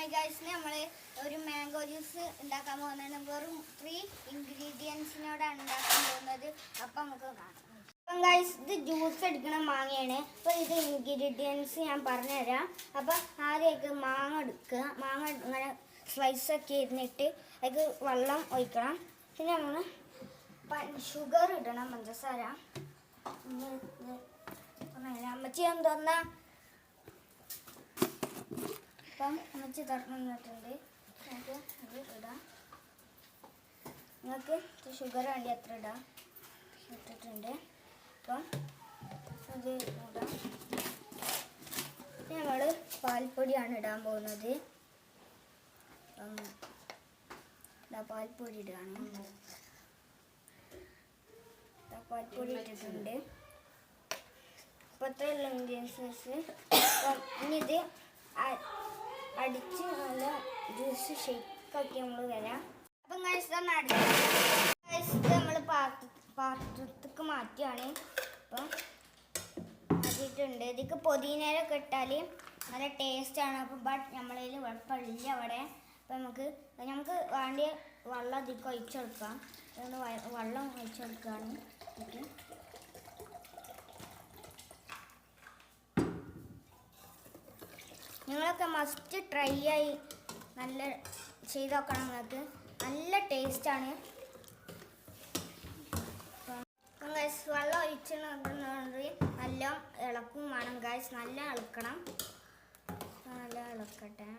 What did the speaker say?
Hi guys, നമ്മൾ ഒരു mango juice ഉണ്ടാക്കാൻ പോകുന്നതാണ്. വെറും 3 ഇൻഗ്രീഡിയൻസിനോടാണ് ഉണ്ടാക്കാൻ പോകുന്നത്. അപ്പം നമുക്ക് കാണാം. അപ്പം ഗൈസ്, ഇത് ജ്യൂസ് എടുക്കണ മാങ്ങയാണ്. അപ്പോൾ ഇത് ഇൻഗ്രീഡിയൻസ് ഞാൻ പറഞ്ഞുതരാം. അപ്പം ആദ്യമൊക്കെ മാങ്ങ എടുക്കുക. മാങ്ങ ഇങ്ങനെ സ്ലൈസൊക്കെ ഇരുന്നിട്ട് അതിൽ വെള്ളം ഒഴിക്കണം. പിന്നെ നമ്മൾ ഷുഗർ ഇടണം, പഞ്ചസാര. അമ്മച്ചി എന്തോന്നാ അപ്പം അമ്മച്ചി തന്നിട്ടുണ്ട്. നമുക്ക് അത് ഇടാം. നിങ്ങൾക്ക് ഷുഗർ വേണ്ടി അത്ര ഇടാം. ഇട്ടിട്ടുണ്ട്. അപ്പം അത് ഇടാം. നമ്മൾ പാൽപ്പൊടിയാണ് ഇടാൻ പോകുന്നത്. പാൽപ്പൊടി ഇടുകയാണ്. പാൽപ്പൊടി ഇട്ടിട്ടുണ്ട്. അപ്പോൾ അത്രയുള്ള ഇൻഗ്രീഡിയൻസ്. അപ്പം ഇനി ഇത് അടിച്ച് നല്ല ജ്യൂസ് ഷേക്കാക്കി നമ്മൾ വരാം. അപ്പം കഴിച്ചിട്ടാണ് കഴിച്ചിട്ട് നമ്മൾ പാത്രത്തേക്ക് മാറ്റിയാണ്. അപ്പം മാറ്റിയിട്ടുണ്ട്. ഇതിക്ക് പൊതിനയിലൊക്കെ ഇട്ടാൽ നല്ല ടേസ്റ്റാണ്. അപ്പം ബട്ട് നമ്മളതിൽ വെള്ളമില്ല അവിടെ. അപ്പം നമുക്ക് വേണ്ടിയ വെള്ളം ഇതിക്ക് ഒഴിച്ചെടുക്കാം. വെള്ളം ഒഴിച്ചെടുക്കുകയാണ്. നിങ്ങളൊക്കെ മസ്റ്റ് ട്രൈ ആയി നല്ല ചെയ്ത് നോക്കണം. നിങ്ങൾക്ക് നല്ല ടേസ്റ്റാണ്. ഗൈസ്, വെള്ളം ഒഴിച്ചിട്ടുണ്ടെങ്കിൽ നല്ല ഇളക്കും വേണം. ഗൈസ്, നല്ല ഇളക്കണം. നല്ല ഇളക്കട്ടെ.